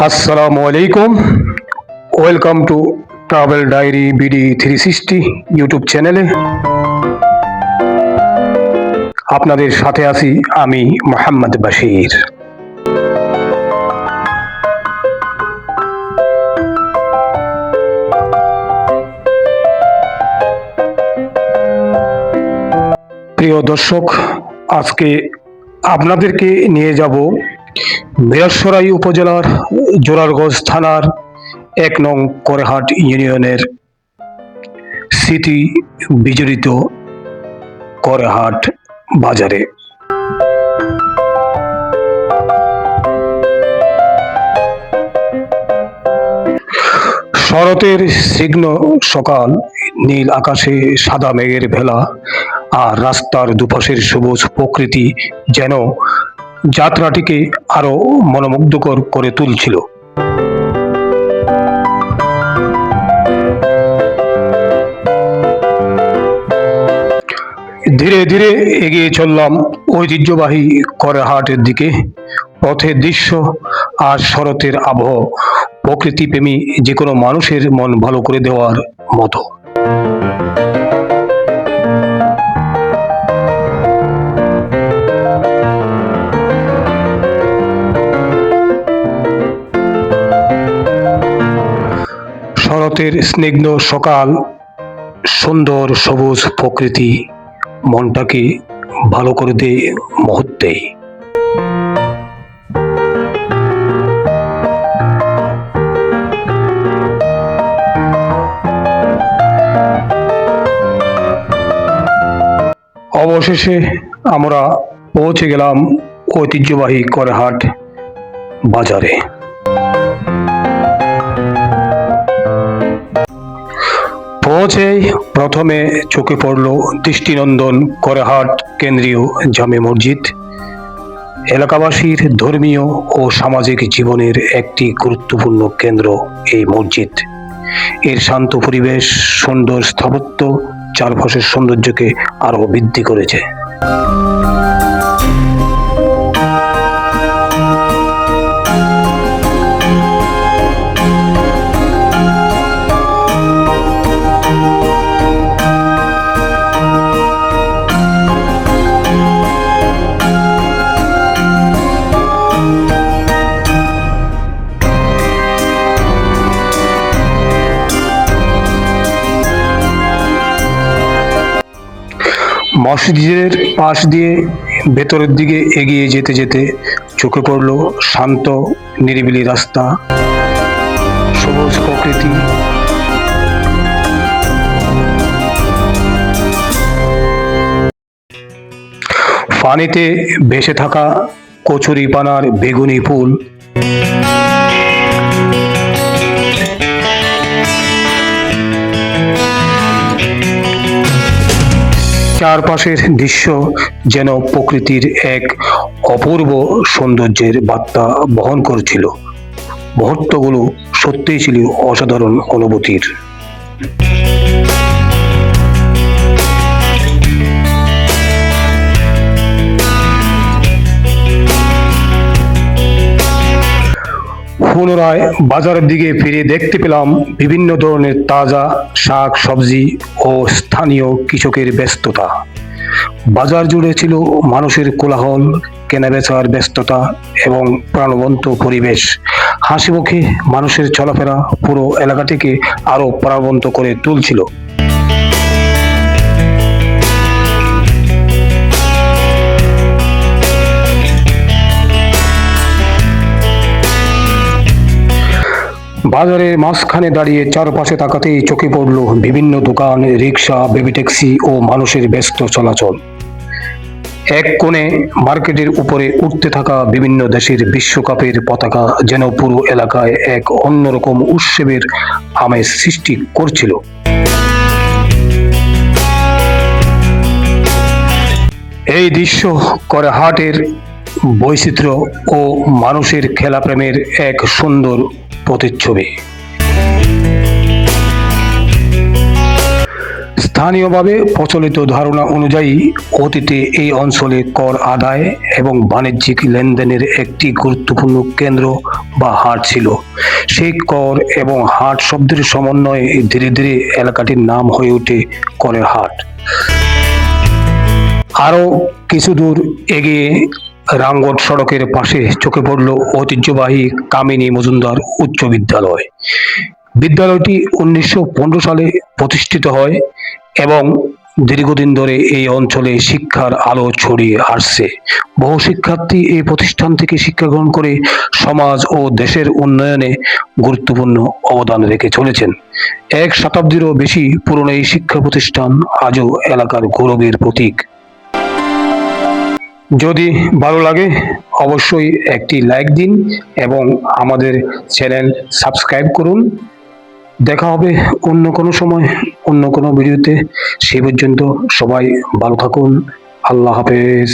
আসসালামু আলাইকুম। Welcome to travel diary BD 360 YouTube চ্যানেলে আপনাদের সাথে আছি আমি মোহাম্মদ বাশির। প্রিয় দর্শক, আজকে আপনাদেরকে নিয়ে যাব মিরসরাই উপজেলার জোরারগঞ্জ থানার 1 নং করেহাট ইউনিয়নের স্মৃতি বিজড়িত করেহাট বাজারে। শরতের স্নিগ্ধ সকাল, নীল আকাশে সাদা মেঘের ভেলা আর রাস্তার দুপাশের সবুজ প্রকৃতি যেন যাত্রাটিকে আরো মনোমুগ্ধকর করে তুলছিল। ধীরে ধীরে এগিয়ে চললাম ঐতিহ্যবাহী করেহাটের দিকে। পথের দৃশ্য আর শরতের আবহ প্রকৃতিপ্রেমী যে কোনো মানুষের মন ভালো করে দেওয়ার মতো। শরতের স্নিগ্ধ সকাল, সুন্দর সবুজ প্রকৃতি মনটাকে ভালো করে দেয় মুহূর্তেই। অবশেষে আমরা পৌঁছে গেলাম ঐতিহ্যবাহী করেহাট বাজারে। পৌঁছেই প্রথমে চোখে পড়ল দৃষ্টিনন্দন করেহাট কেন্দ্রীয় জামে মসজিদ। এলাকাবাসীর ধর্মীয় ও সামাজিক জীবনের একটি গুরুত্বপূর্ণ কেন্দ্র এই মসজিদ। এর শান্ত পরিবেশ, সুন্দর স্থাপত্য চারপাশের সৌন্দর্যকে আরো বৃদ্ধি করেছে। মসজিদের পাশ দিয়ে ভেতরের দিকে এগিয়ে যেতে যেতে চোখে পড়ল শান্ত নিরিবিলি রাস্তা, সবুজ প্রকৃতি, পানিতে ভেসে থাকা কচুরিপানার বেগুনি ফুল, চারপাশের দৃশ্য যেন প্রকৃতির এক অপূর্ব সৌন্দর্যের বার্তা বহন করছিল। মুহূর্তগুলো সত্যিই ছিল অসাধারণ অনুভূতির। পুনরায় বাজারের দিকে ফিরে দেখতে পেলাম বিভিন্ন ধরনের তাজা শাক সবজি ও স্থানীয় কৃষকের ব্যস্ততা। বাজার জুড়ে ছিল মানুষের কোলাহল, কেনাবেচার ব্যস্ততা এবং প্রাণবন্ত পরিবেশ। হাসি মুখে মানুষের চলাফেরা পুরো এলাকাটিকে আরো প্রাণবন্ত করে তুলছিল। বাজারের মাঝখানে দাঁড়িয়ে চারপাশে তাকাতেই চোখে পড়ল বিভিন্ন দোকান, রিক্সা, বেবি ট্যাক্সি ও মানুষের ব্যস্ত চলাচল। এক কোণে মার্কেটের উপরে উঠতে থাকা বিভিন্ন দেশের বিশ্বকাপের পতাকা যেন পুরো এলাকায় এক অন্যরকম উৎসবের আমেজ সৃষ্টি করছিল। এই দৃশ্য করেহাটের বৈচিত্র্য ও মানুষের খেলাপ্রেমের এক সুন্দর প্রতিচ্ছবি। স্থানীয়ভাবে প্রচলিত ধারণা অনুযায়ী অতীতে এই অঞ্চলে কর আদায় এবং বাণিজ্যিক লেনদেনের একটি গুরুত্বপূর্ণ কেন্দ্র বা হাট ছিল। সেই কর এবং হাট শব্দের সমন্বয়ে ধীরে ধীরে এলাকাটির নাম হয়ে ওঠে করের হাট। আরও কিছু দূর এগিয়ে রামগড় সড়কের পাশে চোখে পড়ল ঐতিহ্যবাহী কামিনী মজুমদার উচ্চ বিদ্যালয়। বিদ্যালয়টি 1915 সালে প্রতিষ্ঠিত হয় এবং দীর্ঘদিন ধরে এই অঞ্চলে শিক্ষার আলো ছড়িয়ে আসছে। বহু শিক্ষার্থী এই প্রতিষ্ঠান থেকে শিক্ষা গ্রহণ করে সমাজ ও দেশের উন্নয়নে গুরুত্বপূর্ণ অবদান রেখে চলেছেন। 1 শতাব্দীরও বেশি পুরনো এই শিক্ষা প্রতিষ্ঠান আজও এলাকার গৌরবের প্রতীক। যদি ভালো লাগে অবশ্যই একটি লাইক দিন এবং আমাদের চ্যানেল সাবস্ক্রাইব করুন। দেখা হবে অন্য কোনো সময় অন্য কোনো ভিডিওতে। সেই পর্যন্ত সবাই ভালো থাকুন। আল্লাহ হাফেজ।